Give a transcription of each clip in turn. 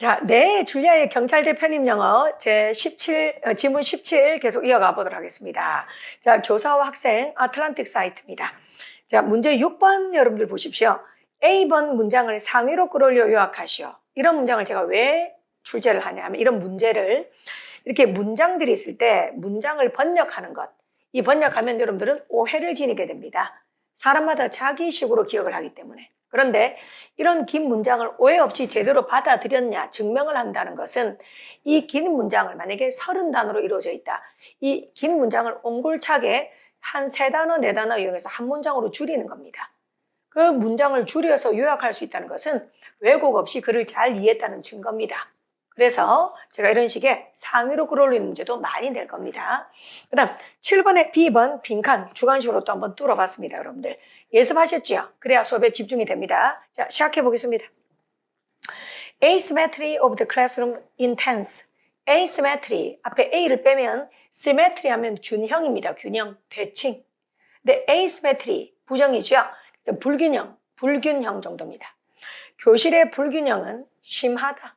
자, 네, 줄리아의 경찰대 편입 영어 지문 17 계속 이어가 보도록 하겠습니다. 자, 교사와 학생 아틀란틱 사이트입니다. 자, 문제 6번 여러분들 보십시오. A번 문장을 상위로 끌어올려 요약하시오. 이런 문장을 제가 왜 출제를 하냐면 이런 문제를 이렇게 문장들이 있을 때 문장을 번역하는 것. 이 번역하면 여러분들은 오해를 지니게 됩니다. 사람마다 자기식으로 기억을 하기 때문에. 그런데 이런 긴 문장을 오해 없이 제대로 받아들였냐 증명을 한다는 것은 이 긴 문장을 만약에 30단어로 이루어져 있다. 이 긴 문장을 옹골차게 한 3단어, 4단어 이용해서 한 문장으로 줄이는 겁니다. 그 문장을 줄여서 요약할 수 있다는 것은 왜곡 없이 글을 잘 이해했다는 증거입니다. 그래서 제가 이런 식의 상위로 끌어올리는 문제도 많이 낼 겁니다. 그 다음 7번에 B번 빈칸 주관식으로 또 한번 뚫어봤습니다. 여러분들 예습하셨죠? 그래야 수업에 집중이 됩니다. 자, 시작해 보겠습니다. Asymmetry of the classroom intense. Asymmetry 앞에 A를 빼면 symmetry 하면 균형입니다. 균형, 대칭. 근데 asymmetry 부정이죠. 불균형 정도입니다. 교실의 불균형은 심하다.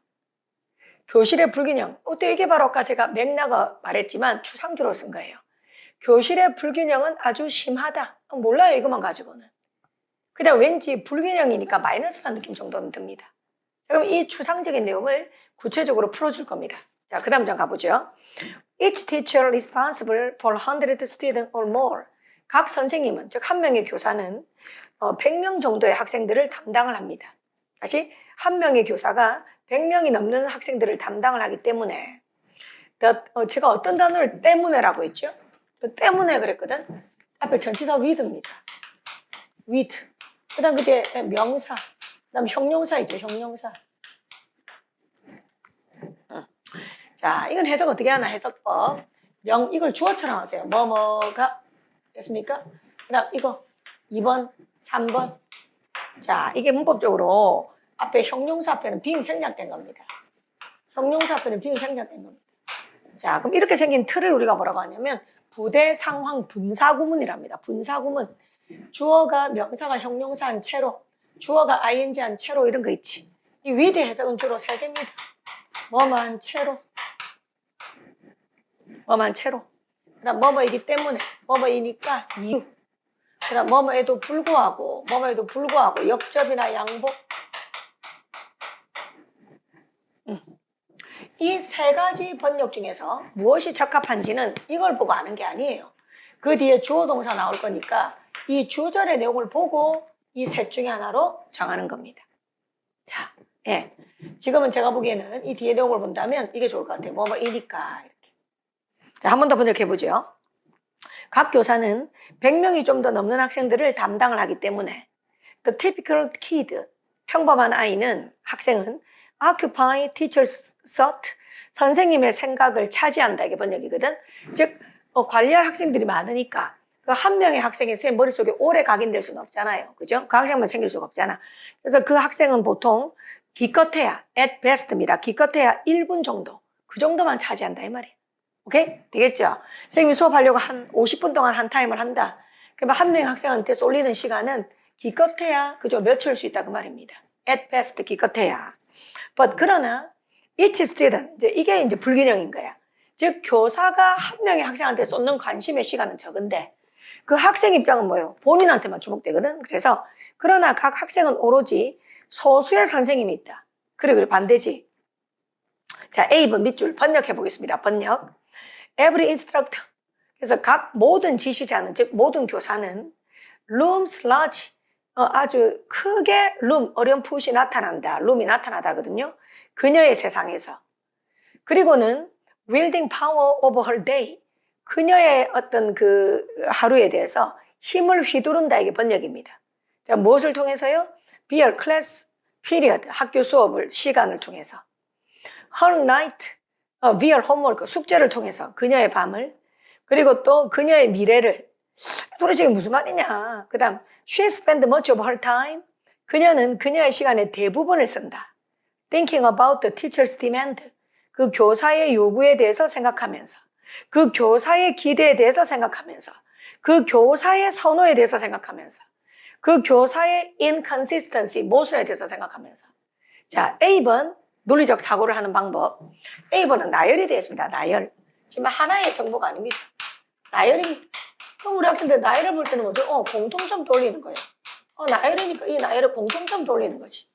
교실의 불균형. 또 이게 바로 아까 제가 맥락을 말했지만 추상주로 쓴 거예요. 교실의 불균형은 아주 심하다. 몰라요, 이것만 가지고는. 그냥 왠지 불균형이니까 마이너스라는 느낌 정도는 듭니다. 그럼 이 추상적인 내용을 구체적으로 풀어줄 겁니다. 자, 그 다음 장 가보죠. Each teacher responsible for 100 students or more. 각 선생님은, 즉 한 명의 교사는 100명 정도의 학생들을 담당을 합니다. 다시 한 명의 교사가 100명이 넘는 학생들을 담당을 하기 때문에 제가 어떤 단어를 때문에라고 했죠? 때문에 그랬거든. 앞에 전치사 with입니다. with. 그 다음 그게 명사. 그 다음 형용사이죠. 형용사. 자, 이건 해석 어떻게 하나 해석법. 이걸 주어처럼 하세요. 뭐뭐가 됐습니까? 그 다음 이거 2번, 3번. 자, 이게 문법적으로 앞에 형용사 앞에는 being 생략된 겁니다. 형용사 앞에는 being 생략된 겁니다. 자, 그럼 이렇게 생긴 틀을 우리가 뭐라고 하냐면 부대 상황 분사구문이랍니다. 분사구문. 주어가 명사가 형용사한 채로, 주어가 ing한 채로 이런 거 있지. 이 with 해석은 주로 3개입니다. 뭐만 채로. 뭐만 채로. 그다음 뭐뭐이기 때문에, 뭐뭐이니까 이유. 그다음 뭐뭐에도 불구하고, 뭐뭐에도 불구하고 역접이나 양보. 이 3가지 번역 중에서 무엇이 적합한지는 이걸 보고 아는 게 아니에요. 그 뒤에 주어 동사 나올 거니까 이 주절의 내용을 보고 이 셋 중에 하나로 정하는 겁니다. 자, 예. 지금은 제가 보기에는 이 뒤에 내용을 본다면 이게 좋을 것 같아요. 뭐뭐이니까 이렇게. 자, 한 번 더 번역해 보죠. 각 교사는 100명이 좀 더 넘는 학생들을 담당을 하기 때문에 The typical kid, 평범한 아이는, 학생은 occupy teacher's thought, 선생님의 생각을 차지한다. 이게 번역이거든. 즉 관리할 학생들이 많으니까 그 한 명의 학생이 제 머릿속에 오래 각인될 수는 없잖아요. 그죠? 그 학생만 챙길 수가 없잖아. 그래서 그 학생은 보통 기껏해야 at best입니다. 기껏해야 1분 정도. 그 정도만 차지한다 이 말이에요. 오케이? 되겠죠? 선생님이 수업하려고 한 50분 동안 한 타임을 한다. 그러면 한 명의 학생한테 쏠리는 시간은 기껏해야 그죠? 며칠 수 있다 그 말입니다. at best 기껏해야. But 그러나 each student, 이게 이제 불균형인 거야. 즉 교사가 한 명의 학생한테 쏟는 관심의 시간은 적은데 그 학생 입장은 뭐예요? 본인한테만 주목되거든. 그래서 그러나 각 학생은 오로지 소수의 선생님이 있다. 그래 반대지. 자, A번 밑줄 번역해 보겠습니다. 번역. Every instructor. 그래서 각 모든 지시자는, 즉 모든 교사는 looms large, 아주 크게 어렴풋이 나타난다. 룸이 나타나다거든요. 그녀의 세상에서. 그리고는 wielding power over her day. 그녀의 어떤 그 하루에 대해서 힘을 휘두른다. 이게 번역입니다. 자, 무엇을 통해서요? Bear class period. 학교 수업을, 시간을 통해서. Her night, bear homework. 숙제를 통해서. 그녀의 밤을. 그리고 또 그녀의 미래를. 도대체 이게 무슨 말이냐. 그 다음 She spent much of her time. 그녀는 그녀의 시간의 대부분을 쓴다. Thinking about the teacher's demand. 그 교사의 요구에 대해서 생각하면서, 그 교사의 기대에 대해서 생각하면서, 그 교사의 선호에 대해서 생각하면서, 그 교사의 inconsistency, 모순에 대해서 생각하면서. 자, A번 논리적 사고를 하는 방법. A번은 나열이 되어 있습니다. 나열. 지금 하나의 정보가 아닙니다. 나열입니다. 그럼 우리 학생들 나열을 볼 때는 뭐죠? 공통점 돌리는 거예요. 나열이니까 이 나열을 공통점 돌리는 거지.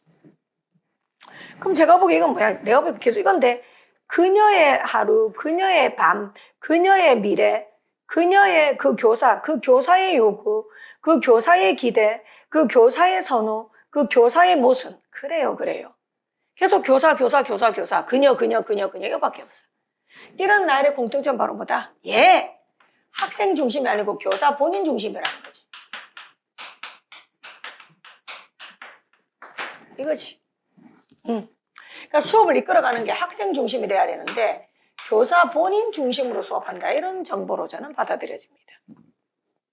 그럼 제가 보기에 이건 뭐야? 내가 보기에 계속 이건데 그녀의 하루, 그녀의 밤, 그녀의 미래, 그녀의 그 교사, 그 교사의 요구, 그 교사의 기대, 그 교사의 선호, 그 교사의 모순. 그래요. 계속 교사, 그녀 이거밖에 없어. 이런 나열의 공통점 바로 뭐다? 학생 중심이 아니고 교사 본인 중심이라는 거지. 이거지. 그러니까 수업을 이끌어가는 게 학생 중심이 돼야 되는데 교사 본인 중심으로 수업한다. 이런 정보로 저는 받아들여집니다.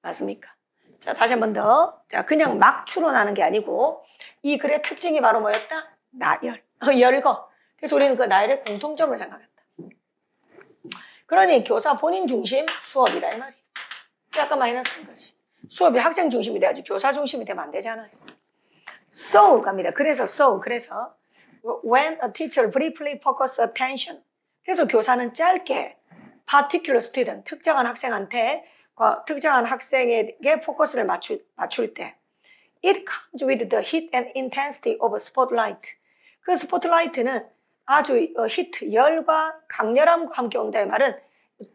맞습니까? 자, 다시 한 번 더. 자, 그냥 막 추론하는 게 아니고 이 글의 특징이 바로 뭐였다? 나열. 열거. 그래서 우리는 그 나열의 공통점을 생각했다. 그러니 교사 본인 중심 수업이다 이 말이야. 약간 마이너스인 거지. 수업이 학생 중심이 돼야지 교사 중심이 되면 안 되잖아요. So 갑니다. 그래서 when a teacher briefly focus attention. 그래서 교사는 짧게 particular student, 특정한 학생에게 포커스를 맞출 때 it comes with the heat and intensity of a spotlight. 그 스포트라이트는 아주 히트, 열과 강렬함과 함께 온다 이 말은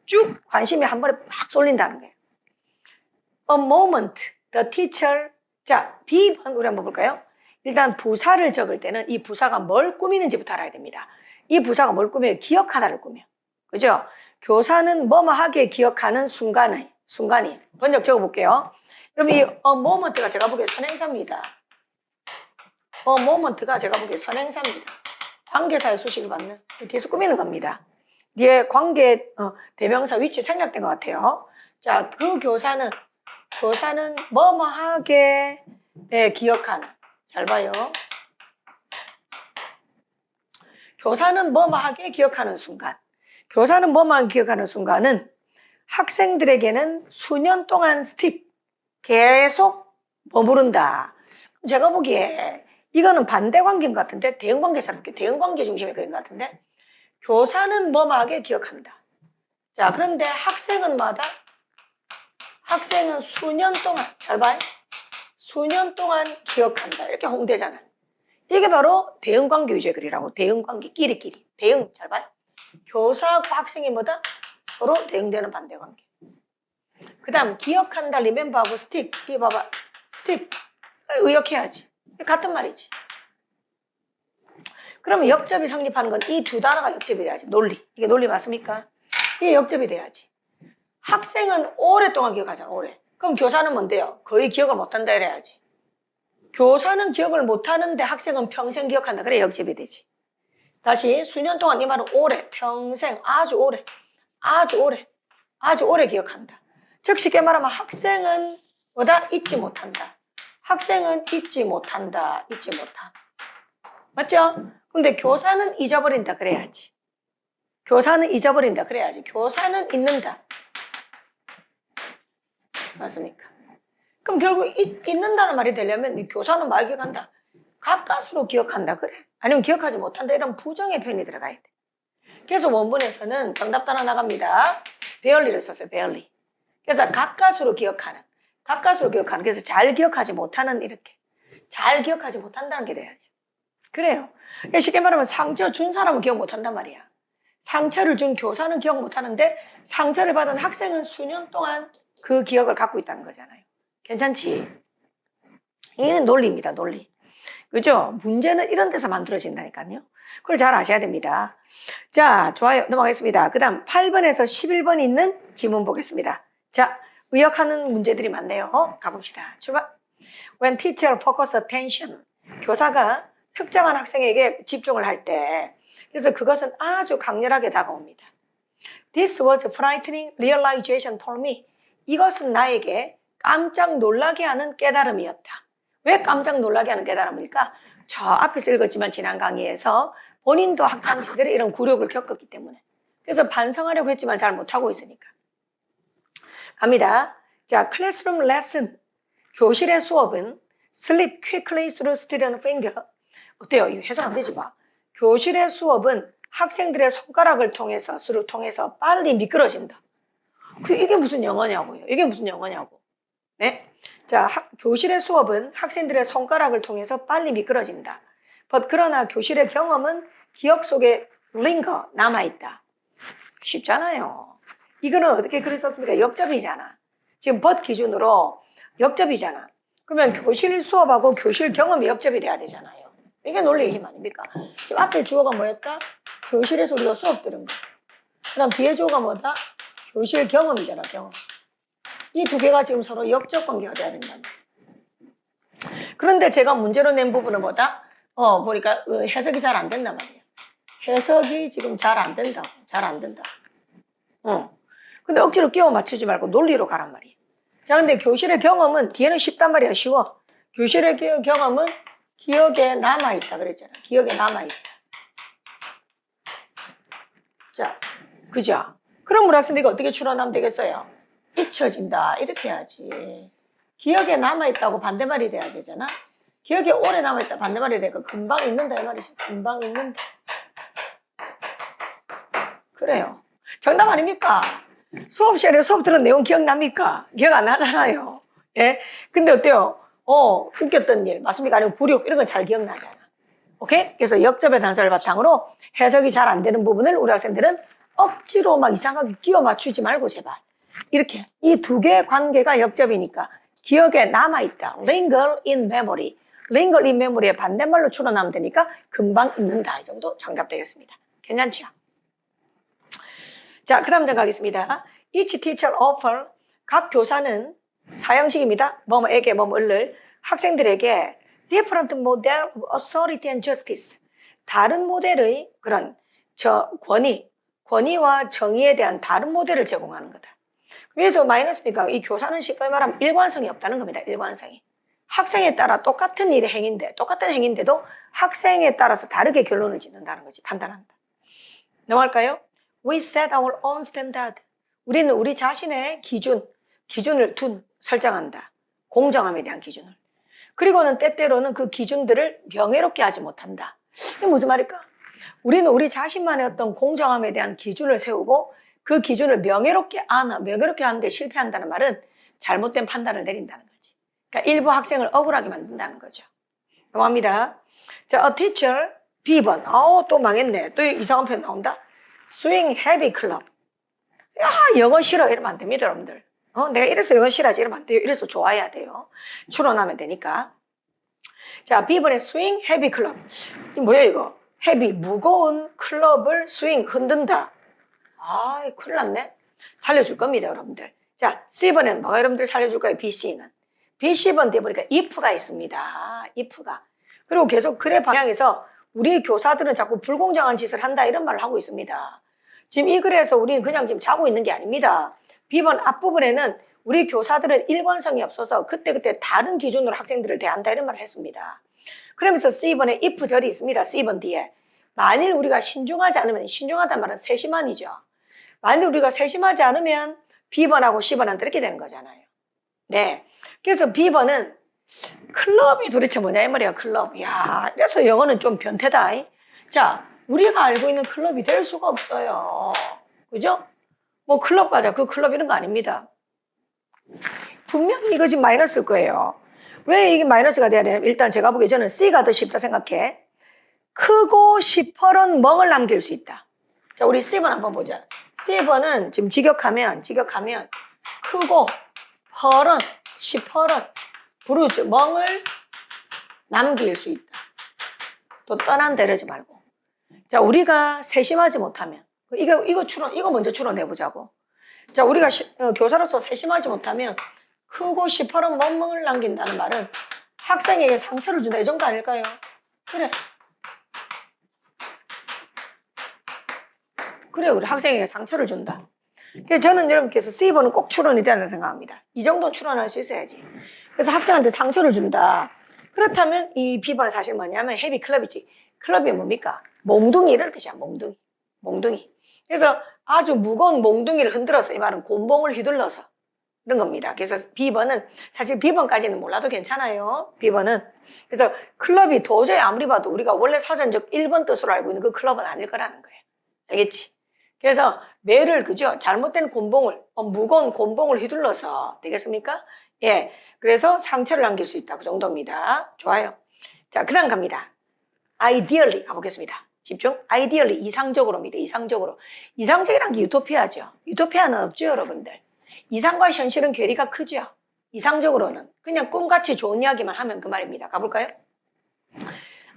쭉 관심이 한 번에 팍 쏠린다는 거예요. A moment, the teacher. 자, B번 우리 한번 볼까요? 일단 부사를 적을 때는 이 부사가 뭘 꾸미는지부터 알아야 됩니다. 이 부사가 뭘 꾸며요? 기억하다를 꾸며. 그죠? 교사는 뭐뭐하게 기억하는 순간이. 번역 적어볼게요. 그럼 이 moment가 제가 보기에 선행사입니다. moment가 제가 보기에 선행사입니다. 관계사의 수식을 받는 뒤에서 꾸미는 겁니다. 뒤에 관계 대명사 위치 생략된 것 같아요. 자, 그 교사는 뭐뭐하게 기억하는. 잘 봐요. 교사는 뭐뭐하게 기억하는 순간. 교사는 뭐뭐하게 기억하는 순간은 학생들에게는 수년 동안 계속 머무른다. 제가 보기에 이거는 반대 관계인 것 같은데 대응관계처럼 대응관계 중심의 그런 것 같은데 교사는 뭐뭐하게 기억한다. 자, 그런데 학생은 수년 동안 잘 봐요. 수년 동안 기억한다. 이렇게 홍대잖아. 이게 바로 대응관계 위주의 글이라고. 대응관계 끼리끼리. 대응 잘 봐요. 교사하고 학생이 서로 대응되는 반대관계. 그 다음 기억한다. 리멤버하고 스틱. 이 봐봐. 스틱. 의역해야지. 같은 말이지. 그러면 역접이 성립하는 건 이 두 단어가 역접이 돼야지. 논리. 이게 논리 맞습니까? 이게 역접이 돼야지. 학생은 오랫동안 기억하잖아. 오래. 그럼 교사는 뭔데요? 거의 기억을 못한다 이래야지. 교사는 기억을 못하는데 학생은 평생 기억한다. 그래 역접이 되지. 다시 수년 동안 이 말은 오래, 평생, 아주 오래 기억한다. 즉 쉽게 말하면 학생은 잊지 못한다. 학생은 잊지 못한다. 맞죠? 근데 교사는 잊어버린다 그래야지. 교사는 잊는다. 맞습니까? 그럼 결국 잊는다는 말이 되려면 이 교사는 말 기억한다. 가까스로 기억한다. 그래. 아니면 기억하지 못한다. 이런 부정의 표현이 들어가야 돼. 그래서 원문에서는 정답 따라 나갑니다. barely를 썼어요. barely. 그래서 가까스로 기억하는. 그래서 잘 기억하지 못하는 이렇게. 잘 기억하지 못한다는 게 돼야죠. 그래요. 쉽게 말하면 상처 준 사람은 기억 못한단 말이야. 상처를 준 교사는 기억 못하는데 상처를 받은 학생은 수년 동안 그 기억을 갖고 있다는 거잖아요. 괜찮지? 이는 논리입니다. 논리. 그죠? 문제는 이런 데서 만들어진다니까요. 그걸 잘 아셔야 됩니다. 자, 좋아요. 넘어가겠습니다. 그 다음 8번에서 11번 있는 지문 보겠습니다. 자, 의역하는 문제들이 많네요. 가봅시다. 출발. When teacher focus attention. 교사가 특정한 학생에게 집중을 할 때, 그래서 그것은 아주 강렬하게 다가옵니다. This was a frightening realization told me. 이것은 나에게 깜짝 놀라게 하는 깨달음이었다. 왜 깜짝 놀라게 하는 깨달음일까? 저 앞에서 읽었지만 지난 강의에서 본인도 학창시절에 이런 굴욕을 겪었기 때문에. 그래서 반성하려고 했지만 잘 못하고 있으니까. 갑니다. 자, classroom lesson. 교실의 수업은 slip quickly through student finger. 어때요? 이거 해석 안 되지 마. 교실의 수업은 학생들의 손가락을 통해서, 수를 통해서 빨리 미끄러진다. 이게 무슨 영어냐고요. 이게 무슨 영어냐고. 네? 자, 교실의 수업은 학생들의 손가락을 통해서 빨리 미끄러진다. 그러나 교실의 경험은 기억 속에 linger, 남아있다. 쉽잖아요. 이거는 어떻게 글을 썼습니까? 역접이잖아. 지금 but 기준으로 역접이잖아. 그러면 교실 수업하고 교실 경험이 역접이 돼야 되잖아요. 이게 논리의 힘 아닙니까? 지금 앞에 주어가 뭐였다? 교실에서 우리가 수업 들은 거. 그 다음 뒤에 주어가 뭐다? 교실 경험이잖아, 경험. 이 두 개가 지금 서로 역적 관계가 돼야 된다는 거예요. 그런데 제가 문제로 낸 부분은 뭐다? 보니까 해석이 잘 안 된단 말이에요. 해석이 지금 잘 안 된다고. 잘 안 된다. 근데 억지로 끼워 맞추지 말고 논리로 가란 말이에요. 자, 근데 교실의 경험은 뒤에는 쉽단 말이야. 쉬워. 교실의 경험은 기억에 남아있다 그랬잖아. 기억에 남아있다. 자, 그죠? 그럼 우리 학생들이 어떻게 추론하면 되겠어요? 잊혀진다. 이렇게 해야지. 기억에 남아있다고 반대말이 돼야 되잖아. 기억에 오래 남아있다 반대말이 되고 금방 잊는다 이 말이지. 금방 잊는다. 그래요. 정답 아닙니까? 수업 시간에 수업 들은 내용 기억납니까? 기억 안 나잖아요. 예? 근데 어때요? 웃겼던 일, 맞습니까? 아니면 굴욕, 이런 건 잘 기억나잖아. 오케이? 그래서 역접의 단서를 바탕으로 해석이 잘 안 되는 부분을 우리 학생들은 억지로 막 이상하게 끼워 맞추지 말고 제발. 이렇게. 이 두 개의 관계가 역접이니까 기억에 남아있다. linger in memory. linger in memory의 반대말로 추론하면 되니까 금방 잊는다. 이 정도 정답 되겠습니다. 괜찮죠? 자, 그 다음 장 가겠습니다. Each teacher offer, 각 교사는 사형식입니다. 뭐뭐에게, 뭐뭐를 학생들에게 different model of authority and justice, 다른 모델의 그런 권위와 정의에 대한 다른 모델을 제공하는 거다. 그래서 마이너스니까 이 교사는 쉽게 말하면 일관성이 없다는 겁니다. 일관성이. 학생에 따라 똑같은 일의 행인데, 똑같은 행인데도 학생에 따라서 다르게 결론을 짓는다는 거지. 판단한다. 넘어갈까요? We set our own standard. 우리는 우리 자신의 기준을 설정한다. 공정함에 대한 기준을. 그리고는 때때로는 그 기준들을 명예롭게 하지 못한다. 이게 무슨 말일까? 우리는 우리 자신만의 어떤 공정함에 대한 기준을 세우고 그 기준을 명예롭게 하는데 실패한다는 말은 잘못된 판단을 내린다는 거지. 그러니까 일부 학생을 억울하게 만든다는 거죠. 넘어갑니다. 자, a teacher, B번. 또 망했네. 또 이상한 표현 나온다. swing heavy club. 야, 영어 싫어. 이러면 안 됩니다, 여러분들. 내가 이래서 영어 싫어하지. 이러면 안 돼요. 이래서 좋아해야 돼요. 추론하면 되니까. 자, B번의 swing heavy club. 이 뭐야, 이거? heavy, 무거운 클럽을 swing, 흔든다. 큰일 났네. 살려줄 겁니다, 여러분들. 자, C번에는 뭐가 여러분들 살려줄 거예요? B, C는. B, C번 뒤에 보니까 if가 있습니다. if가. 그리고 계속 글의 방향에서 우리 교사들은 자꾸 불공정한 짓을 한다 이런 말을 하고 있습니다. 지금 이 글에서 우리는 그냥 지금 자고 있는 게 아닙니다. B번 앞부분에는 우리 교사들은 일관성이 없어서 그때그때 다른 기준으로 학생들을 대한다 이런 말을 했습니다. 그러면서 C번에 if 절이 있습니다. C번 뒤에. 만일 우리가 신중하지 않으면, 신중하다는 말은 세심한이죠. 만일 우리가 세심하지 않으면 B번하고 C번한테 이렇게 되는 거잖아요. 네. 그래서 B번은 클럽이 도대체 뭐냐 이 말이야. 클럽. 야, 그래서 영어는 좀 변태다. 자, 우리가 알고 있는 클럽이 될 수가 없어요. 그죠? 뭐 클럽 가자. 그 클럽 이런 거 아닙니다. 분명히 이거 지금 마이너스일 거예요. 왜 이게 마이너스가 돼야 되냐면 일단 제가 보기에 저는 C가 더 쉽다 생각해. 크고 시퍼런 멍을 남길 수 있다. 자, 우리 C번 한번 보자. C번은 지금 직역하면 크고 퍼런, 시퍼런 부르즈, 멍을 남길 수 있다. 또 떠난다 이러지 말고. 자, 우리가 세심하지 못하면 이거 먼저 추론해 보자고. 자, 우리가 교사로서 세심하지 못하면 크고 시퍼런 멍을 남긴다는 말은 학생에게 상처를 준다 이 정도 아닐까요? 그래 우리 학생에게 상처를 준다. 그래서 저는 여러분께서 C번은 꼭 추론이 되는 생각합니다. 이 정도 추론할 수 있어야지. 그래서 학생한테 상처를 준다. 그렇다면 이 B번은 사실 뭐냐면 헤비 클럽이지. 클럽이 뭡니까? 몽둥이 이런 뜻이야. 몽둥이. 그래서 아주 무거운 몽둥이를 흔들어서 이 말은 곤봉을 휘둘러서 이런 겁니다. 그래서 B번은 사실 B번까지는 몰라도 괜찮아요. B번은. 그래서 클럽이 도저히 아무리 봐도 우리가 원래 사전적 1번 뜻으로 알고 있는 그 클럽은 아닐 거라는 거예요. 알겠지? 그래서 매를 그죠? 잘못된 곤봉을 무거운 곤봉을 휘둘러서 되겠습니까? 예. 그래서 상처를 남길 수 있다. 그 정도입니다. 좋아요. 자, 그다음 갑니다. ideally 가보겠습니다. 집중. ideally 이상적으로입니다. 이상적으로. 이상적이란 게 유토피아죠. 유토피아는 없죠, 여러분들. 이상과 현실은 괴리가 크죠. 이상적으로는 그냥 꿈같이 좋은 이야기만 하면 그 말입니다. 가볼까요?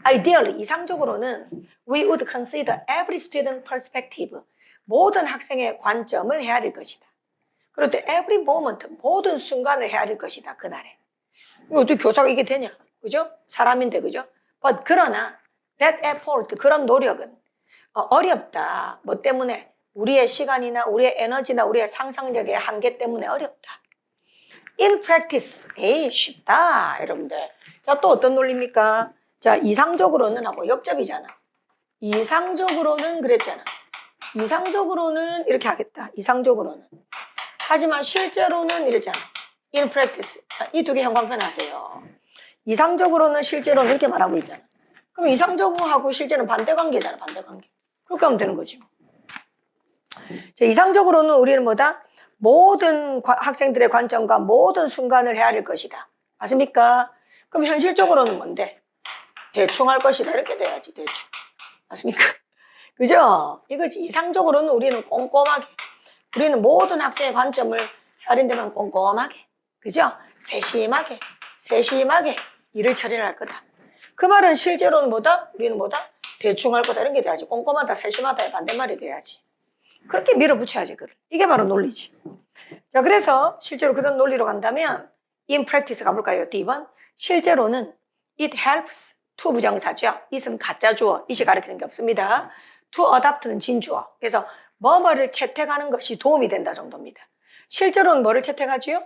Ideally, 이상적으로는 we would consider every student perspective. 모든 학생의 관점을 헤아릴 것이다. 그럴 때 every moment, 모든 순간을 헤아릴 것이다. 그날에. 이거 어떻게 교사가 이게 되냐? 그죠? 사람인데, 그죠? But 그러나 that effort, 그런 노력은 어렵다. 뭐 때문에? 우리의 시간이나 우리의 에너지나 우리의 상상력의 한계 때문에 어렵다. In practice, 에이 쉽다 여러분들. 자, 또 어떤 논리입니까? 자, 이상적으로는 하고 역접이잖아. 이상적으로는 그랬잖아. 이상적으로는 이렇게 하겠다. 이상적으로는. 하지만 실제로는 이랬잖아. In practice. 이 두 개 형광펜 하세요. 이상적으로는 실제로는 이렇게 말하고 있잖아. 그럼 이상적으로하고 실제는 반대관계잖아. 반대관계. 그렇게 하면 되는 거지. 자, 이상적으로는 우리는 뭐다? 모든 학생들의 관점과 모든 순간을 헤아릴 것이다. 맞습니까? 그럼 현실적으로는 뭔데? 대충 할 것이다. 이렇게 돼야지, 대충. 맞습니까? 그죠? 이거지. 이상적으로는 우리는 꼼꼼하게. 우리는 모든 학생의 관점을 헤아린다면 꼼꼼하게. 그죠? 세심하게 일을 처리를 할 거다. 그 말은 실제로는 뭐다? 우리는 뭐다? 대충 할 거다. 이런 게 돼야지. 꼼꼼하다, 세심하다의 반대말이 돼야지. 그렇게 밀어붙여야지, 그걸. 이게 바로 논리지. 자, 그래서 실제로 그런 논리로 간다면 in practice 가볼까요? D번. 실제로는 it helps to 부정사죠. it은 가짜 주어. it이 가리키는 게 없습니다. to adapt는 진주어. 그래서 뭐뭐를 채택하는 것이 도움이 된다 정도입니다. 실제로는 뭐를 채택하지요?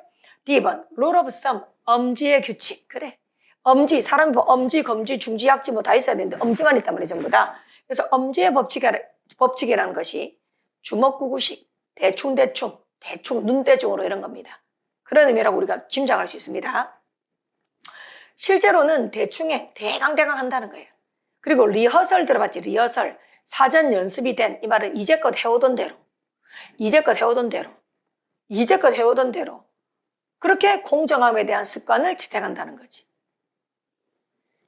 D번. rule of thumb. 엄지의 규칙. 그래. 엄지. 사람이 뭐 엄지, 검지, 중지, 약지 뭐 다 있어야 되는데 엄지만 있단 말이에요, 전부 다. 그래서 엄지의 법칙이라는 것이 주먹구구식, 대충, 눈대중으로 이런 겁니다. 그런 의미라고 우리가 짐작할 수 있습니다. 실제로는 대충에 대강 한다는 거예요. 그리고 리허설 들어봤지? 리허설. 사전 연습이 된, 이 말은 이제껏 해오던 대로 그렇게 공정함에 대한 습관을 채택한다는 거지.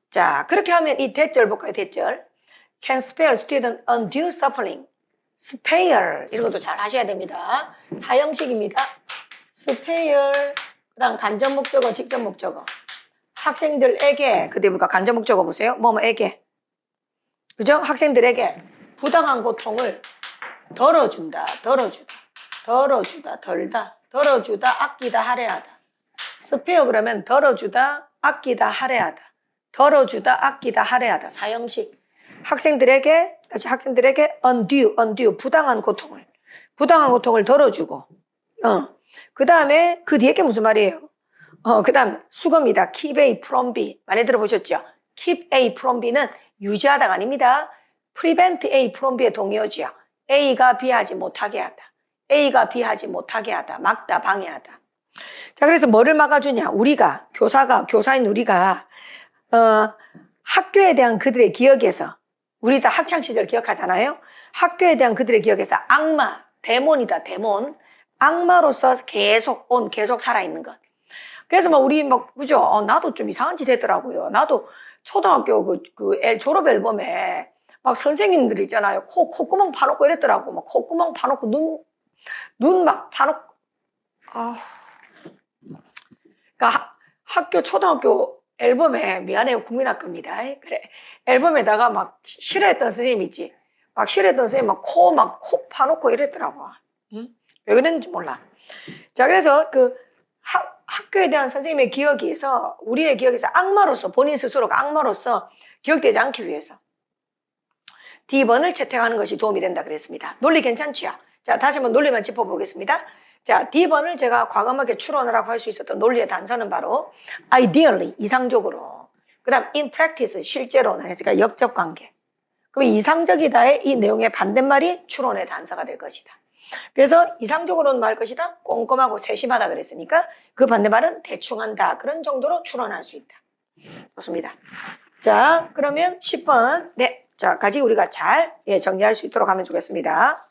자, 그렇게 하면 이 대절 볼까요? 대절. Can spare student undue suffering. spare 이런 것도 잘 하셔야 됩니다. 사형식입니다. spare 그다음 간접 목적어, 직접 목적어. 학생들에게 그때 보니까 간접 목적어 보세요. 뭐뭐에게 그죠? 학생들에게 부당한 고통을 덜어주다, 아끼다, 할애하다. spare 그러면 덜어주다, 아끼다, 할애하다. 사형식. 학생들에게 undue 부당한 고통을 덜어주고 그 다음에 그 뒤에 게 무슨 말이에요? 그 다음 수거입니다. keep A from B 많이 들어보셨죠? keep A from B는 유지하다가 아닙니다. prevent A from B의 동의어지요. A가 B하지 못하게 하다. 막다, 방해하다. 자, 그래서 뭐를 막아주냐? 교사인 우리가 학교에 대한 그들의 기억에서 우리 다 학창시절 기억하잖아요. 학교에 대한 그들의 기억에서 악마, 데몬이다, 데몬. 악마로서 계속 살아있는 것. 그래서 우리 그죠? 나도 좀 이상한 짓 했더라고요. 나도 초등학교 졸업 앨범에 선생님들 있잖아요. 콧구멍 파놓고 이랬더라고. 콧구멍 파놓고 눈 파놓고. 그러니까 초등학교 앨범에 미안해요. 국민학교입니다. 그래. 앨범에다가 싫어했던 선생님 있지. 싫어했던 선생님 코 파놓고 이랬더라고. 응? 왜 그랬는지 몰라. 자, 그래서 학교에 대한 선생님의 기억에서 우리의 기억에서 악마로서 본인 스스로가 악마로서 기억되지 않기 위해서 D번을 채택하는 것이 도움이 된다 그랬습니다. 논리 괜찮지요? 자, 다시 한번 논리만 짚어보겠습니다. 자, D번을 제가 과감하게 추론을 하고 할 수 있었던 논리의 단서는 바로 ideally, 이상적으로. 그 다음 in practice, 실제로는 했으니까 역접관계. 그럼 이상적이다의 이 내용의 반대말이 추론의 단서가 될 것이다. 그래서 이상적으로는 말 것이다. 꼼꼼하고 세심하다 그랬으니까 그 반대말은 대충 한다. 그런 정도로 추론할 수 있다. 좋습니다. 자, 그러면 10번. 네. 자, 까지 우리가 잘 정리할 수 있도록 하면 좋겠습니다.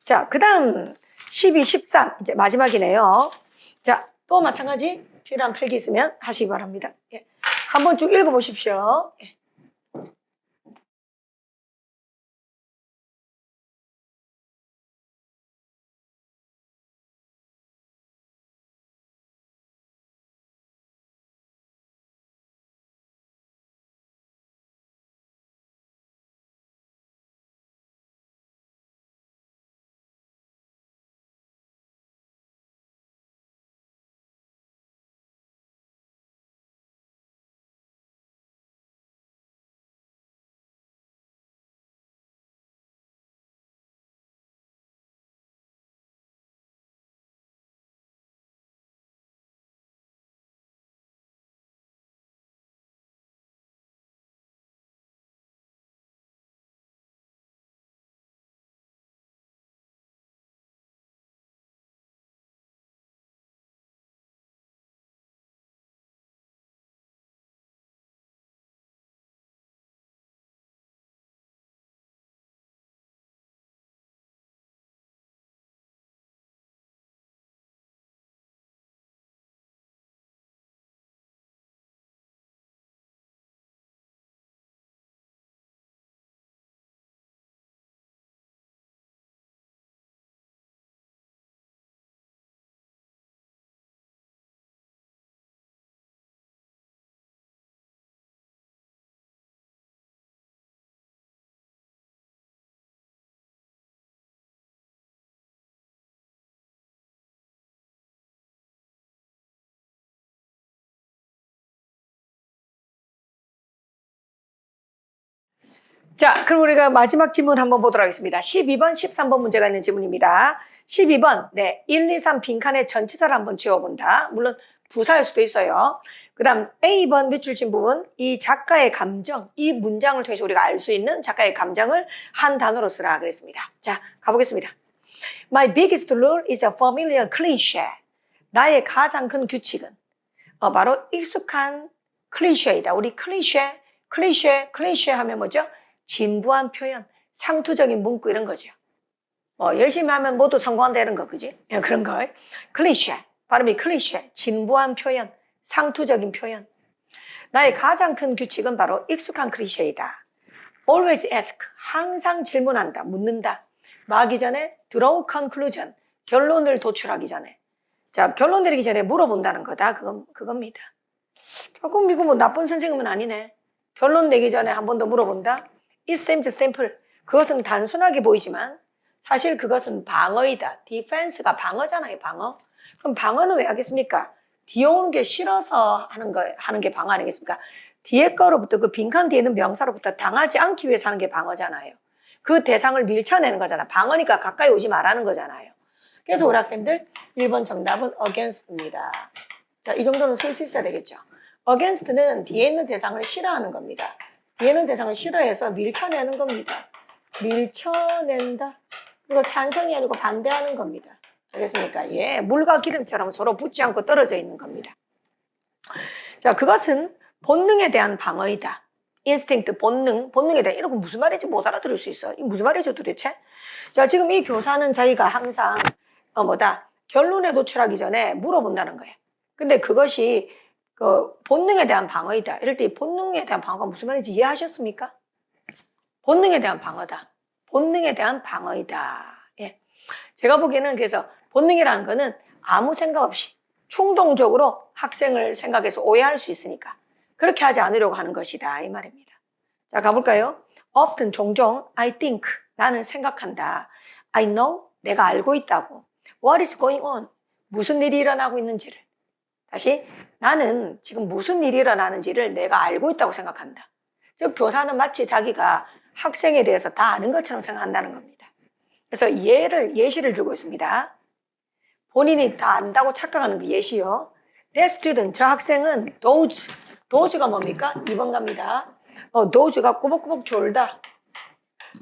자, 그 다음 12, 13. 이제 마지막이네요. 자, 또 마찬가지 필요한 필기 있으면 하시기 바랍니다. 예. 한번 쭉 읽어보십시오. 예. 자, 그럼 우리가 마지막 지문 한번 보도록 하겠습니다. 12번, 13번 문제가 있는 지문입니다. 12번, 네, 1, 2, 3 빈칸에 전치사를 한번 채워본다. 물론 부사일 수도 있어요. 그 다음 A번 밑줄 친 부분, 이 작가의 감정, 이 문장을 통해서 우리가 알 수 있는 작가의 감정을 한 단어로 쓰라 그랬습니다. 자, 가보겠습니다. My biggest rule is a familiar cliché. 나의 가장 큰 규칙은 바로 익숙한 클리셰이다. 우리 클리셰 하면 뭐죠? 진부한 표현, 상투적인 문구 이런 거죠. 열심히 하면 모두 성공한다 이런 거, 그지? 그런 걸. 클리셰, 발음이 클리셰, 진부한 표현, 상투적인 표현. 나의 가장 큰 규칙은 바로 익숙한 클리셰이다. Always ask, 항상 질문한다, 묻는다. 말하기 전에 draw conclusion, 결론을 도출하기 전에. 자, 결론 내리기 전에 물어본다는 거다. 그겁니다. 조금 이거 뭐 나쁜 선생님은 아니네. 결론 내기 전에 한 번 더 물어본다. It seems simple. 그것은 단순하게 보이지만 사실 그것은 방어이다. defense가 방어잖아요, 방어. 그럼 방어는 왜 하겠습니까? 뒤에 오는 게 싫어서 하는 게 방어 아니겠습니까? 뒤에 거로부터 그 빈칸 뒤에 있는 명사로부터 당하지 않기 위해서 하는 게 방어잖아요. 그 대상을 밀쳐내는 거잖아. 방어니까 가까이 오지 말라는 거잖아요. 그래서 우리 학생들 1번 정답은 against입니다. 자, 이 정도는 쓸 수 있어야 되겠죠. against는 뒤에 있는 대상을 싫어하는 겁니다. 뒤에 있는 대상을 싫어해서 밀쳐내는 겁니다. 밀쳐낸다. 이거 찬성이 아니고 반대하는 겁니다. 알겠습니까? 예, 물과 기름처럼 서로 붙지 않고 떨어져 있는 겁니다. 자, 그것은 본능에 대한 방어이다. 인스팅트, 본능에 대한, 이런 거 무슨 말인지 못 알아들을 수 있어. 이게 무슨 말이죠, 도대체? 자, 지금 이 교사는 자기가 항상, 결론에 도출하기 전에 물어본다는 거예요. 근데 그것이, 본능에 대한 방어이다. 이럴 때 이 본능에 대한 방어가 무슨 말인지 이해하셨습니까? 본능에 대한 방어다. 본능에 대한 방어이다. 예. 제가 보기에는 그래서 본능이라는 거는 아무 생각 없이 충동적으로 학생을 생각해서 오해할 수 있으니까 그렇게 하지 않으려고 하는 것이다. 이 말입니다. 자, 가볼까요? Often, 종종, I think, 나는 생각한다. I know, 내가 알고 있다고. What is going on? 무슨 일이 일어나고 있는지를. 다시, 나는 지금 무슨 일이 일어나는지를 내가 알고 있다고 생각한다. 즉, 교사는 마치 자기가 학생에 대해서 다 아는 것처럼 생각한다는 겁니다. 그래서 예시를 들고 있습니다. 본인이 다 안다고 착각하는 그 예시요. That student, 저 학생은 doze가 뭡니까? 2번 갑니다. doze가 꾸벅꾸벅 졸다.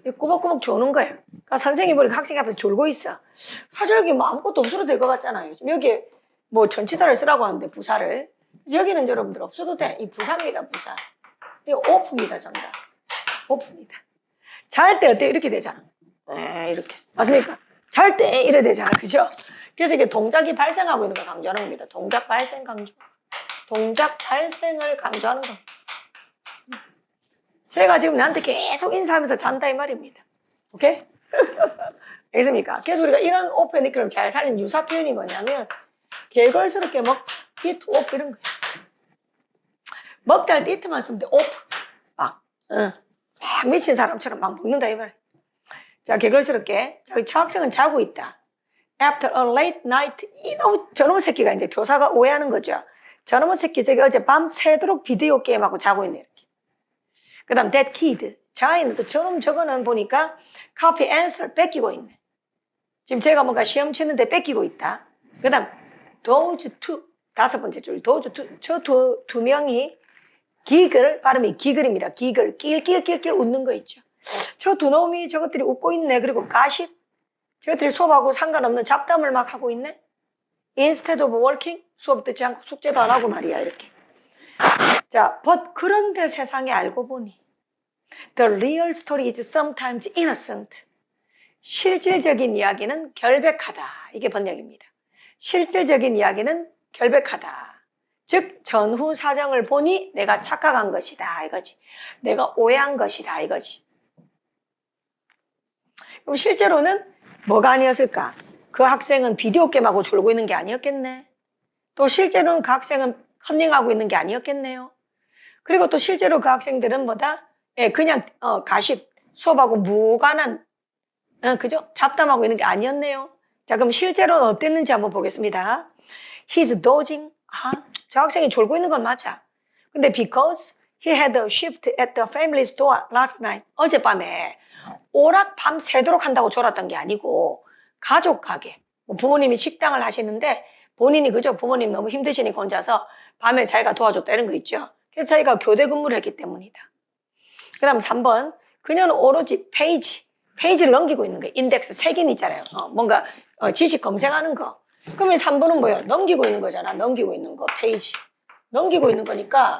꾸벅꾸벅 조는 거예요. 그러니까 선생님이 보니까 학생 앞에서 졸고 있어. 사실 여기 뭐 아무것도 없어도 될 것 같잖아요. 지금 여기 뭐 전치사를 쓰라고 하는데 부사를. 여기는 여러분들 없어도 돼. 이 부사입니다, 부사. 이거 오프입니다, 정답. 오프입니다. 잘 때 어때? 이렇게 되잖아. 이렇게. 맞습니까? 잘 때 이래 되잖아. 그죠? 그래서 이게 동작이 발생하고 있는 걸 강조하는 겁니다. 동작 발생 강조. 동작 발생을 강조하는 겁니다. 제가 지금 나한테 계속 인사하면서 잔다 이 말입니다. 오케이? 알겠습니까? 그래서 우리가 이런 오프의 느낌을 잘 살린 유사 표현이 뭐냐면 개걸스럽게 먹, eat, off 이런 거예요. 먹다 할 때 eat만 쓰면 돼. off. 막 미친 사람처럼 막 먹는다 이 말이에요. 자, 개걸스럽게 저희 처학생은 자고 있다. After a late night, 이놈 저놈의 새끼가 이제 교사가 오해하는 거죠. 저놈의 새끼 저기 어제 밤 새도록 비디오 게임하고 자고 있네 이렇게. 그 다음 that kid, 저 아이는 또 저놈 저거는 보니까 copy answer 뺏기고 있네. 지금 제가 뭔가 시험 치는데 뺏기고 있다. 그 다음 those two, 다섯 번째 줄 those two, 저 두 명이 기글, 발음이 기글입니다. 기글, 낄낄낄낄 웃는 거 있죠. 저 두 놈이 저것들이 웃고 있네. 그리고 가십, 저것들이 수업하고 상관없는 잡담을 막 하고 있네. Instead of working, 수업 듣지 않고 숙제도 안 하고 말이야 이렇게. 자, but 그런데 세상에 알고 보니 the real story is sometimes innocent. 실질적인 이야기는 결백하다. 이게 번역입니다. 실질적인 이야기는 결백하다. 즉 전후 사정을 보니 내가 착각한 것이다 이거지. 내가 오해한 것이다 이거지. 그럼 실제로는 뭐가 아니었을까? 그 학생은 비디오 게임하고 졸고 있는 게 아니었겠네. 또 실제로는 그 학생은 컨닝하고 있는 게 아니었겠네요. 그리고 또 실제로 그 학생들은 뭐다? 그냥 가십, 수업하고 무관한 그죠? 잡담하고 있는 게 아니었네요. 자, 그럼 실제로는 어땠는지 한번 보겠습니다. He's dozing. 저 학생이 졸고 있는 건 맞아. 근데 because he had a shift at the family store last night. 어젯밤에 오락 밤 새도록 한다고 졸았던 게 아니고 가족 가게. 부모님이 식당을 하시는데 본인이 그죠? 부모님 너무 힘드시니까 혼자서 밤에 자기가 도와줬다 이런 거 있죠. 그래서 자기가 교대 근무를 했기 때문이다. 그 다음 3번. 그녀는 오로지 페이지를 넘기고 있는 거예요. 인덱스 색인 있잖아요. 뭔가 지식 검색하는 거. 그러면 3번은 뭐예요? 넘기고 있는 거잖아. 넘기고 있는 거. 페이지. 넘기고 있는 거니까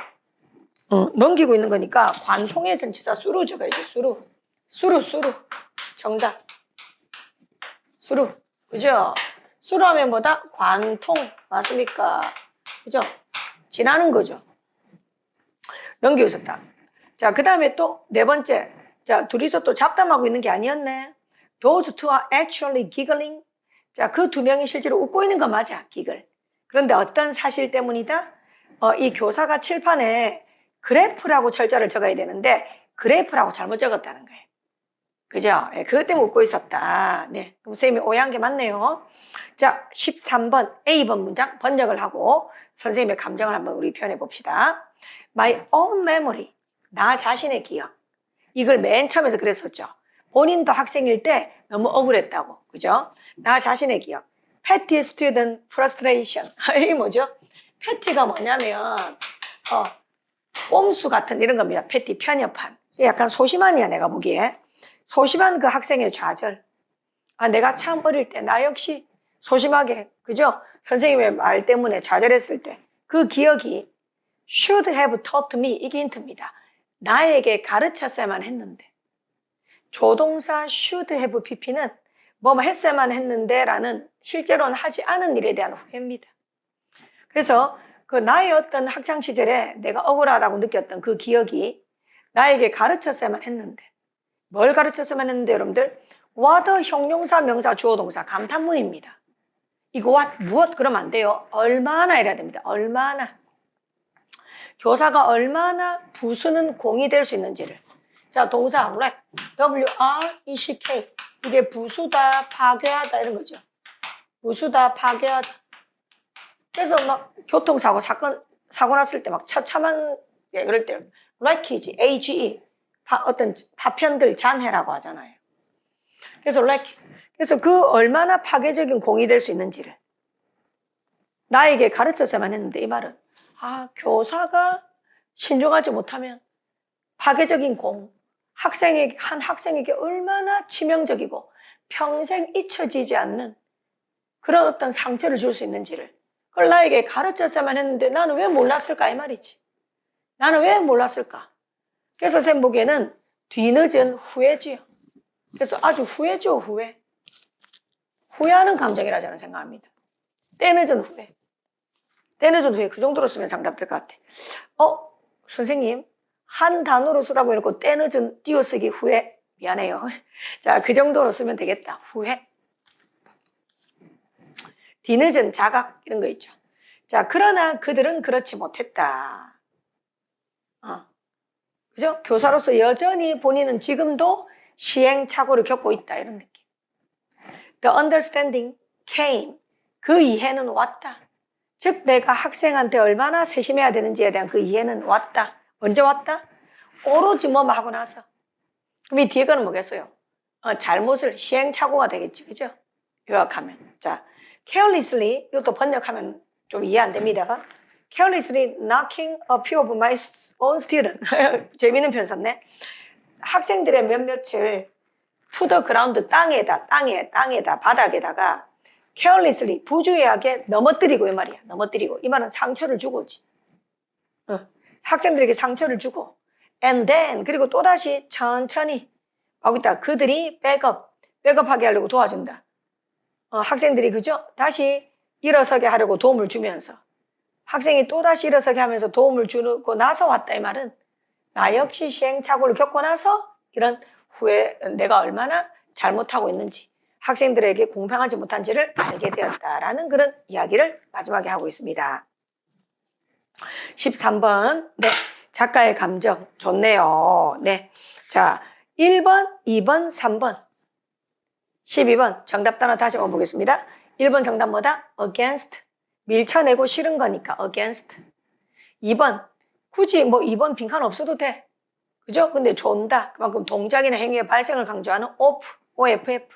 관통의 전치사 수루 적어야지. 수루. 정답. 수루. 그죠? 수루 하면 뭐다? 관통. 맞습니까? 그죠? 지나는 거죠. 넘기고 있었다. 자, 그 다음에 또 네 번째. 자, 둘이서 또 잡담하고 있는 게 아니었네. Those two are actually giggling. 자, 그 두 명이 실제로 웃고 있는 거 맞아, 기글. 그런데 어떤 사실 때문이다? 이 교사가 칠판에 그래프라고 철자를 적어야 되는데 그래프라고 잘못 적었다는 거예요. 그죠? 그것 때문에 웃고 있었다. 네, 그럼 선생님이 오해한 게 맞네요. 자, 13번 A번 문장 번역을 하고 선생님의 감정을 한번 우리 표현해 봅시다. My own memory, 나 자신의 기억. 이걸 맨 처음에서 그랬었죠. 본인도 학생일 때 너무 억울했다고. 그죠? 나 자신의 기억. Petty student frustration. 이게 뭐죠? 패티가 뭐냐면 꼼수 같은 이런 겁니다. 패티 편협한. 약간 소심하니야 내가 보기에. 소심한 그 학생의 좌절. 내가 참 어릴 때 나 역시 소심하게 그죠? 선생님의 말 때문에 좌절했을 때 그 기억이 should have taught me. 이게 힌트입니다. 나에게 가르쳤어야만 했는데. 조동사 should have pp는 뭐 했어야만 했는데 라는 실제로는 하지 않은 일에 대한 후회입니다. 그래서 그 나의 어떤 학창시절에 내가 억울하다고 느꼈던 그 기억이 나에게 가르쳤어야만 했는데. 뭘 가르쳤으면 했는데 여러분들? what 형용사 명사 주어 동사 감탄문입니다. 이거 what 무엇 그러면 안 돼요. 얼마나 이래야 됩니다. 얼마나. 교사가 얼마나 부수는 공이 될 수 있는지를. 자, 동사 wreck, W-R-E-C-K. 이게 부수다, 파괴하다 이런 거죠. 부수다, 파괴하다. 그래서 막 교통사고 사고 났을 때 막 처참한 그럴 때 wreckage, A-G-E. 어떤 파편들 잔해라고 하잖아요. 그래서 그래서 그 얼마나 파괴적인 공이 될 수 있는지를 나에게 가르쳤어야만 했는데 이 말은 교사가 신중하지 못하면 파괴적인 공, 한 학생에게 얼마나 치명적이고 평생 잊혀지지 않는 그런 어떤 상처를 줄 수 있는지를 그걸 나에게 가르쳤어야만 했는데 나는 왜 몰랐을까 이 말이지. 나는 왜 몰랐을까. 그래서 쌤 보기에는 뒤늦은 후회지요. 그래서 아주 후회죠, 후회. 후회하는 감정이라 저는 생각합니다. 때늦은 후회. 때늦은 후회. 그 정도로 쓰면 정답될 것 같아. 선생님, 한 단어로 쓰라고 해놓고 때늦은 띄어쓰기 후회. 미안해요. 자, 그 정도로 쓰면 되겠다. 후회. 뒤늦은 자각 이런 거 있죠. 자, 그러나 그들은 그렇지 못했다. 그죠? 교사로서 여전히 본인은 지금도 시행착오를 겪고 있다. 이런 느낌. The understanding came. 그 이해는 왔다. 즉 내가 학생한테 얼마나 세심해야 되는지에 대한 그 이해는 왔다. 언제 왔다? 오로지 뭐 하고 나서. 그럼 이 뒤에 거는 뭐겠어요? 잘못을 시행착오가 되겠지. 그죠? 요약하면. 자, carelessly 이것도 번역하면 좀 이해 안 됩니다. carelessly knocking a few of my own students. 재미있는 표현 썼네. 학생들의 몇몇을 to the ground 땅에다 바닥에다가 carelessly 부주의하게 넘어뜨리고 이 말이야. 넘어뜨리고 이 말은 상처를 주고지. 학생들에게 주고 and then 그리고 또다시 천천히 거기다 그들이 백업하게 하려고 도와준다. 학생들이 그죠? 다시 일어서게 하려고 도움을 주면서 학생이 또다시 일어서게 하면서 도움을 주고 나서 왔다 이 말은 나 역시 시행착오를 겪고 나서 이런 후에 내가 얼마나 잘못하고 있는지 학생들에게 공평하지 못한지를 알게 되었다라는 그런 이야기를 마지막에 하고 있습니다. 13번 네, 작가의 감정 좋네요. 네, 자 1번, 2번, 3번 12번 정답 단어 다시 한번 보겠습니다. 1번 정답 뭐다? against 밀쳐내고 싫은 거니까 against 2번 굳이 뭐 2번 빈칸 없어도 돼. 그죠? 근데 존다 그만큼 동작이나 행위의 발생을 강조하는 OFF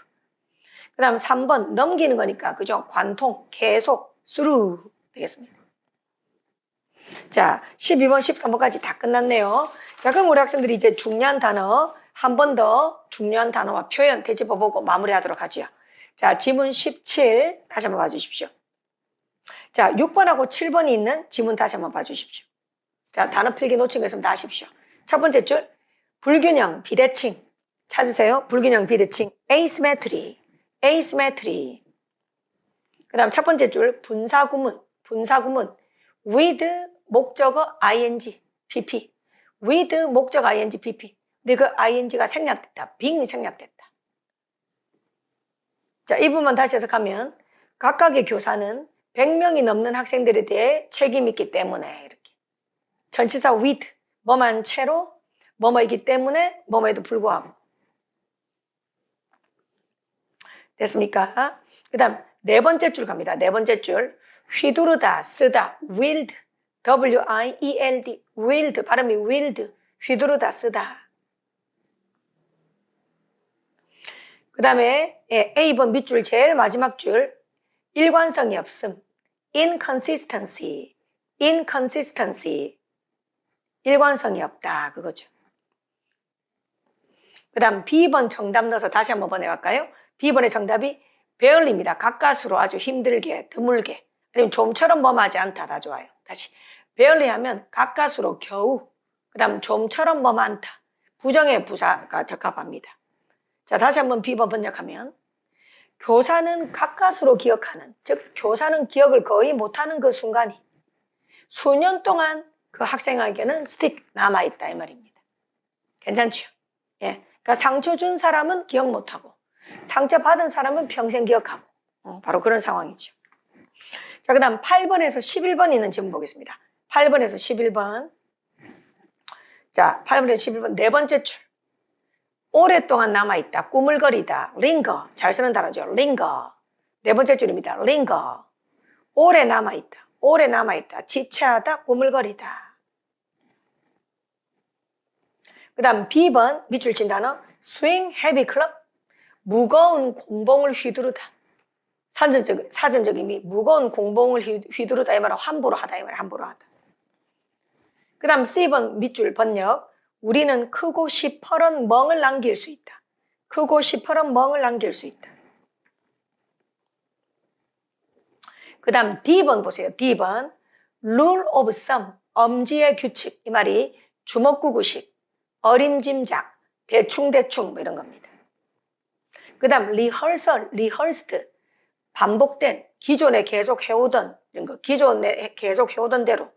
그 다음 3번 넘기는 거니까 그죠? 관통, 계속, through 되겠습니다. 자 12번, 13번까지 다 끝났네요. 자 그럼 우리 학생들이 이제 중요한 단어 한 번 더 중요한 단어와 표현 되짚어보고 마무리하도록 하죠. 자 지문 17 다시 한번 봐주십시오. 자 6번하고 7번이 있는 지문 다시 한번 봐주십시오. 자 단어 필기 놓친 거 있으면 다 하십시오. 첫 번째 줄 불균형, 비대칭 찾으세요. 불균형, 비대칭 asymmetry 그 다음 첫 번째 줄 분사구문 with 목적어 ing, pp with 목적어 ing, pp 근데 그 ing가 생략됐다. being이 생략됐다. 자, 이 부분만 다시 해석하면 각각의 교사는 100명이 넘는 학생들에 대해 책임이 있기 때문에 이렇게 전치사 with 뭐만 채로 뭐뭐이기 때문에 뭐뭐에도 불구하고 됐습니까? 그 다음 네 번째 줄 갑니다. 네 번째 줄 휘두르다, 쓰다, wield W-I-E-L-D wield 발음이 wield 휘두르다, 쓰다 그 다음에 A번 밑줄 제일 마지막 줄 일관성이 없음 inconsistency 일관성이 없다 그거죠. 그 다음 B번 정답 넣어서 다시 한번 보내갈까요? B번의 정답이 barely입니다. 가까스로 아주 힘들게 드물게 아니면 좀처럼 범하지 않다 다 좋아요. 다시 barely 하면 가까스로 겨우 그 다음 좀처럼 범하다 부정의 부사가 적합합니다. 자 다시 한번 B번 번역하면 교사는 가까스로 기억하는 즉 교사는 기억을 거의 못하는 그 순간이 수년 동안 그 학생에게는 스틱 남아있다 이 말입니다. 괜찮죠? 예, 그러니까 상처 준 사람은 기억 못하고 상처 받은 사람은 평생 기억하고 바로 그런 상황이죠. 자, 그 다음 8번에서 11번 있는 질문 보겠습니다. 8번에서 11번 자, 8번에서 11번 네 번째 줄 오랫동안 남아있다, 꾸물거리다, linger 잘 쓰는 단어죠. linger 네 번째 줄입니다. linger 오래 남아있다, 지체하다, 꾸물거리다. 그 다음 B번 밑줄 친 단어 swing heavy club 무거운 공봉을 휘두르다. 사전적 의미 무거운 공봉을 휘두르다 이 말은 함부로 하다 이 말이야. 함부로 하다. 그 다음 C번 밑줄 번역 우리는 크고 시퍼런 멍을 남길 수 있다. 크고 시퍼런 멍을 남길 수 있다. 그 다음 D번 보세요. D번 Rule of thumb, 엄지의 규칙. 이 말이 주먹구구식, 어림짐작, 대충대충 뭐 이런 겁니다. 그 다음 rehearsal, rehearsed, 반복된, 기존에 계속 해오던 이런 거, 기존에 계속 해오던 대로.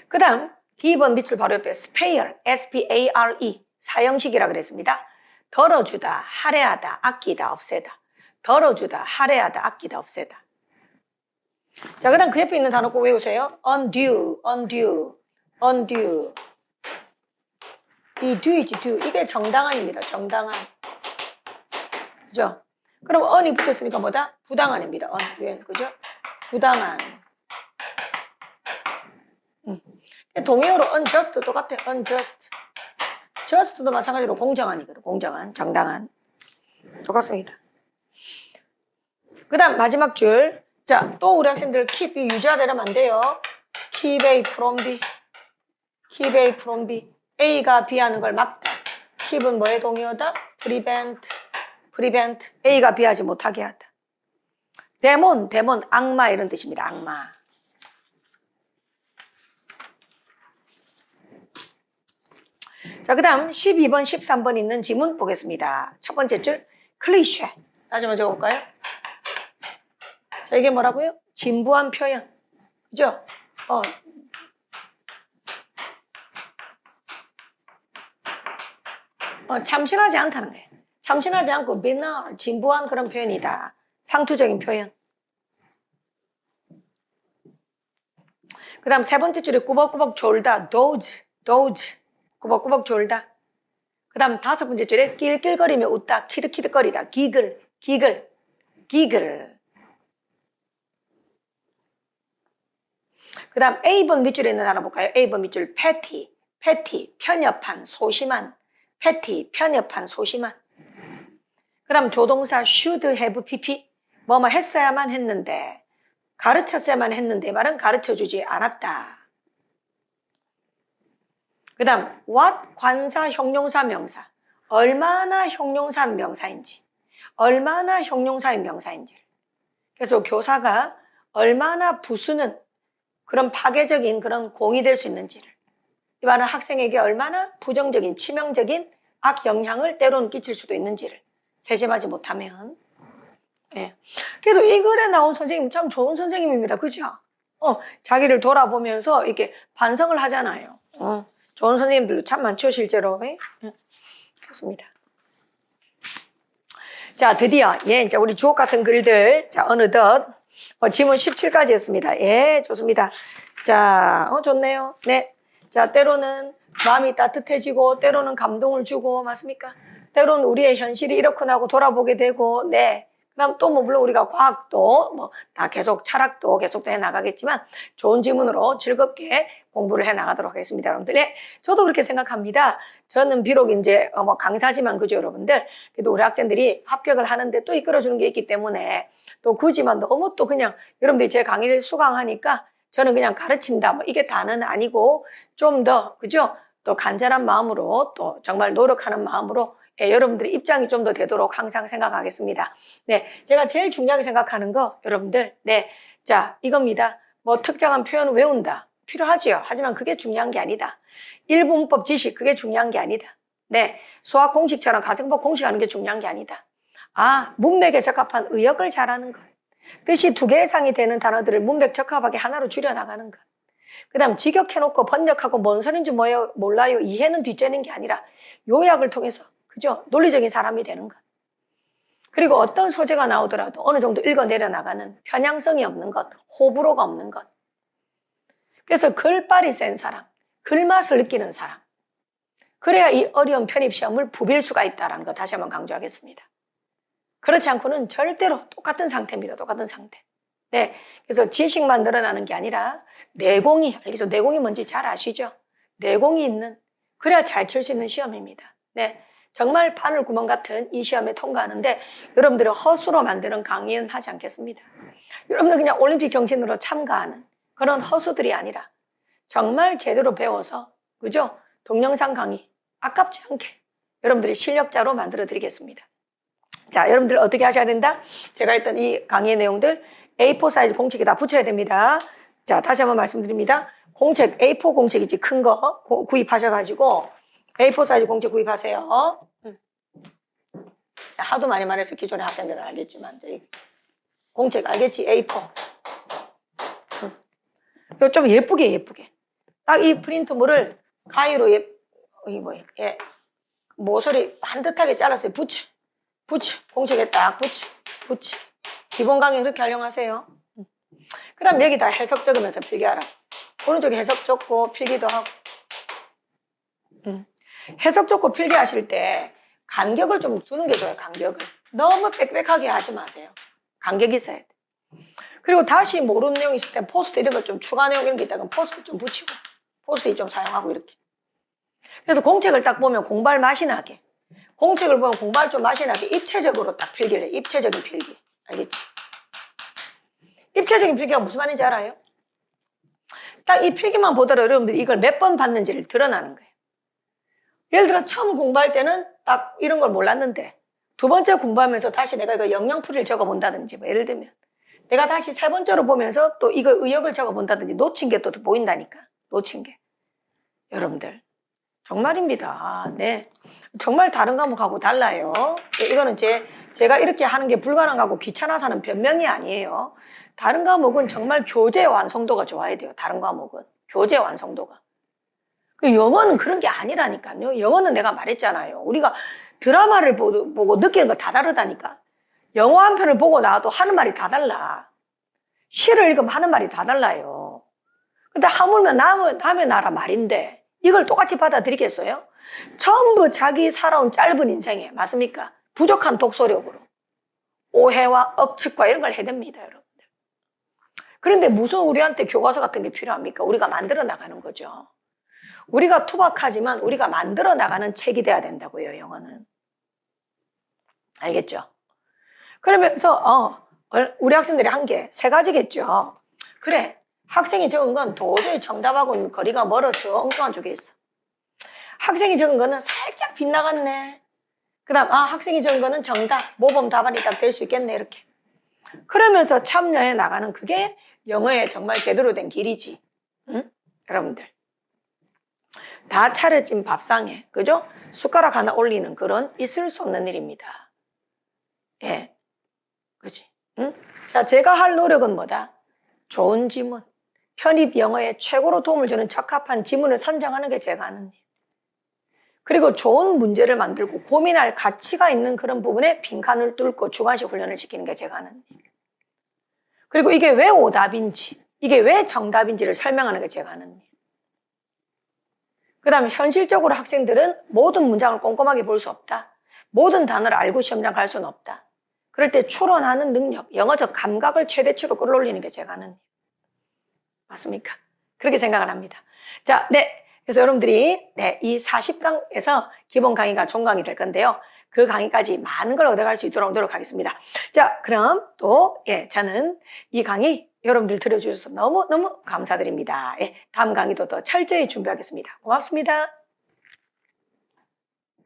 그 다음 D번 밑줄 바로 옆에 spare, S-P-A-R-E, 사형식이라 그랬습니다. 덜어주다, 할애하다, 아끼다, 없애다. 덜어주다, 할애하다, 아끼다, 없애다. 자, 그 다음 그 옆에 있는 단어 꼭 외우세요. undue, undue, undue. 이 due이지, due. 이게 정당한입니다. 정당한. 그죠? 그럼 on이 붙었으니까 뭐다? 부당한입니다. on, 그죠? 부당한. 동의어로 unjust 똑같아. unjust. just도 마찬가지로 공정한이거든. 공정한, 정당한. 똑같습니다. 그 다음 마지막 줄. 자, 또 우리 학생들 keep 유지하되면 안 돼요. keep A from B. keep A from B. A가 B하는 걸 막다. keep은 뭐의 동의어다? prevent. prevent. A가 B하지 못하게 하다. 데몬, 데몬, 악마 이런 뜻입니다. 악마. 자, 그 다음 12번, 13번 있는 지문 보겠습니다. 첫 번째 줄, 클리셰. 다시 한번 적어볼까요? 자, 이게 뭐라고요? 진부한 표현. 그죠? 참신하지 않다는 거예요. 참신하지 않고 banal, 진부한 그런 표현이다. 상투적인 표현. 그 다음 세 번째 줄에 꾸벅꾸벅 졸다. doze, doze. 꾸벅꾸벅 졸다. 그 다음 다섯 번째 줄에 낄낄거리며 웃다. 키득키득거리다. giggle, giggle, giggle. 그 다음 A번 밑줄에 있는 하나 볼까요? A번 밑줄 petty, petty, 편협한, 소심한. petty, 편협한, 소심한. 그 다음 조동사 should have pp, 뭐뭐 했어야만 했는데, 가르쳤어야만 했는데 말은 가르쳐주지 않았다. 그 다음 what, 관사, 형용사, 명사. 얼마나 형용사 명사인지, 얼마나 형용사의 명사인지. 그래서 교사가 얼마나 부수는 그런 파괴적인 그런 공이 될 수 있는지를, 이 말은 학생에게 얼마나 부정적인 치명적인 악영향을 때로는 끼칠 수도 있는지를 세심하지 못하면. 예. 그래도 이 글에 나온 선생님 참 좋은 선생님입니다. 그죠? 자기를 돌아보면서 이렇게 반성을 하잖아요. 좋은 선생님들도 참 많죠, 실제로. 예. 좋습니다. 자, 드디어, 예, 이제 우리 주옥 같은 글들, 자, 어느덧, 지문 17까지 했습니다. 예, 좋습니다. 자, 좋네요. 네. 자, 때로는 마음이 따뜻해지고, 때로는 감동을 주고, 맞습니까? 때로는 우리의 현실이 이렇구나 하고 돌아보게 되고, 네. 그 다음 또 뭐, 물론 우리가 과학도, 뭐, 다 계속 철학도 계속 해 나가겠지만, 좋은 지문으로 즐겁게 공부를 해 나가도록 하겠습니다, 여러분들. 네. 저도 그렇게 생각합니다. 저는 비록 이제, 뭐, 강사지만 그죠, 여러분들. 그래도 우리 학생들이 합격을 하는데 또 이끌어주는 게 있기 때문에, 또 굳이만 너무 또 그냥, 여러분들이 제 강의를 수강하니까, 저는 그냥 가르친다, 뭐, 이게 다는 아니고, 좀 더, 그죠? 또 간절한 마음으로, 또 정말 노력하는 마음으로, 예, 여러분들의 입장이 좀 더 되도록 항상 생각하겠습니다. 네, 제가 제일 중요하게 생각하는 거, 여러분들, 네, 자, 이겁니다. 뭐, 특정한 표현을 외운다. 필요하지요. 하지만 그게 중요한 게 아니다. 일분법 지식, 그게 중요한 게 아니다. 네, 수학 공식처럼 가정법 공식하는 게 중요한 게 아니다. 문맥에 적합한 의역을 잘하는 것. 뜻이 두 개 이상이 되는 단어들을 문맥 적합하게 하나로 줄여나가는 것. 그 다음 직역해놓고 번역하고 뭔 소린지 몰라요. 이해는 뒷째는 게 아니라 요약을 통해서, 그죠? 논리적인 사람이 되는 것. 그리고 어떤 소재가 나오더라도 어느 정도 읽어내려 나가는 편향성이 없는 것, 호불호가 없는 것. 그래서 글발이 센 사람, 글맛을 느끼는 사람. 그래야 이 어려운 편입시험을 부빌 수가 있다는 거 다시 한번 강조하겠습니다. 그렇지 않고는 절대로 똑같은 상태입니다. 똑같은 상태. 네. 그래서 지식만 늘어나는 게 아니라 내공이, 알겠죠? 내공이 뭔지 잘 아시죠? 내공이 있는, 그래야 잘 칠 수 있는 시험입니다. 네. 정말 바늘 구멍 같은 이 시험에 통과하는데 여러분들을 허수로 만드는 강의는 하지 않겠습니다. 여러분들 그냥 올림픽 정신으로 참가하는 그런 허수들이 아니라 정말 제대로 배워서, 그죠? 동영상 강의 아깝지 않게 여러분들이 실력자로 만들어 드리겠습니다. 자, 여러분들 어떻게 하셔야 된다? 제가 했던 이 강의의 내용들 A4 사이즈 공책에 다 붙여야 됩니다. 자, 다시 한번 말씀드립니다. 공책, A4 공책이지 큰 거 구입하셔가지고 A4 사이즈 공책 구입하세요. 하도 많이 말해서 기존의 학생들은 알겠지만 공책 알겠지? A4. 이거 좀 예쁘게 딱 이 프린트물을 가위로 모서리 반듯하게 잘라서 붙여. 공책에 딱 붙여. 기본 강의 그렇게 활용하세요. 그 다음 여기다 해석 적으면서 필기하라. 오른쪽에 해석 적고 필기도 하고. 해석 적고 필기하실 때 간격을 좀 두는 게 좋아요. 간격을. 너무 빽빽하게 하지 마세요. 간격이 있어야 돼. 그리고 다시 모르는 내용 있을 때 포스트 이런 거 좀 추가 내용 이런 게 있다면 포스트 좀 붙이고 포스트 좀 사용하고 이렇게. 그래서 공책을 딱 보면 공부할 맛이 나게, 공책을 보면 공부할 좀 맛이 나게 입체적으로 딱 필기를 해. 입체적인 필기. 알겠지? 입체적인 필기가 무슨 말인지 알아요? 딱 이 필기만 보더라도 여러분들이 이걸 몇 번 봤는지를 드러나는 거예요. 예를 들어 처음 공부할 때는 딱 이런 걸 몰랐는데 두 번째 공부하면서 다시 내가 이거 영영풀이를 적어본다든지 뭐 예를 들면 내가 다시 세 번째로 보면서 또 이거 의역을 적어본다든지 놓친 게 또 보인다니까. 놓친 게. 여러분들 정말입니다. 네, 정말 다른 과목하고 달라요. 이거는 제가 이렇게 하는 게 불가능하고 귀찮아서 하는 변명이 아니에요. 다른 과목은 정말 교재 완성도가 좋아야 돼요. 다른 과목은 교재 완성도가. 영어는 그런 게 아니라니까요. 영어는 내가 말했잖아요. 우리가 드라마를 보고 느끼는 거 다 다르다니까. 영어 한 편을 보고 나와도 하는 말이 다 달라. 시를 읽으면 하는 말이 다 달라요. 근데 하물며 남의 나라 말인데 이걸 똑같이 받아들이겠어요? 전부 자기 살아온 짧은 인생에, 맞습니까? 부족한 독서력으로 오해와 억측과 이런 걸 해댑니다, 여러분들. 그런데 무슨 우리한테 교과서 같은 게 필요합니까? 우리가 만들어 나가는 거죠. 우리가 투박하지만 우리가 만들어 나가는 책이 돼야 된다고요, 영어는. 알겠죠? 그러면서 우리 학생들이 한 게 세 가지겠죠. 그래, 학생이 적은 건 도저히 정답하고는 거리가 멀어 저 엉뚱한 쪽에 있어. 학생이 적은 거는 살짝 빗나갔네. 그 다음 학생이 적은 거는 정답, 모범 답안이 딱 될 수 있겠네, 이렇게. 그러면서 참여해 나가는 그게 영어의 정말 제대로 된 길이지. 응? 여러분들 다 차려진 밥상에, 그죠? 숟가락 하나 올리는 그런 있을 수 없는 일입니다. 예, 그치? 응? 자, 제가 할 노력은 뭐다? 좋은 지문, 편입 영어에 최고로 도움을 주는 적합한 지문을 선정하는 게 제가 하는 일. 그리고 좋은 문제를 만들고 고민할 가치가 있는 그런 부분에 빈칸을 뚫고 주관식 훈련을 시키는 게 제가 하는 일. 그리고 이게 왜 오답인지, 이게 왜 정답인지를 설명하는 게 제가 하는 일. 그 다음에 현실적으로 학생들은 모든 문장을 꼼꼼하게 볼 수 없다. 모든 단어를 알고 시험장 갈 수는 없다. 그럴 때 추론하는 능력, 영어적 감각을 최대치로 끌어올리는 게 제가 하는 일. 맞습니까? 그렇게 생각을 합니다. 자, 네. 그래서 여러분들이 이 40강에서 기본 강의가 종강이 될 건데요. 그 강의까지 많은 걸 얻어갈 수 있도록 노력하겠습니다. 자, 그럼 또 저는 이 강의 여러분들 들어주셔서 너무너무 감사드립니다. 다음 강의도 더 철저히 준비하겠습니다. 고맙습니다.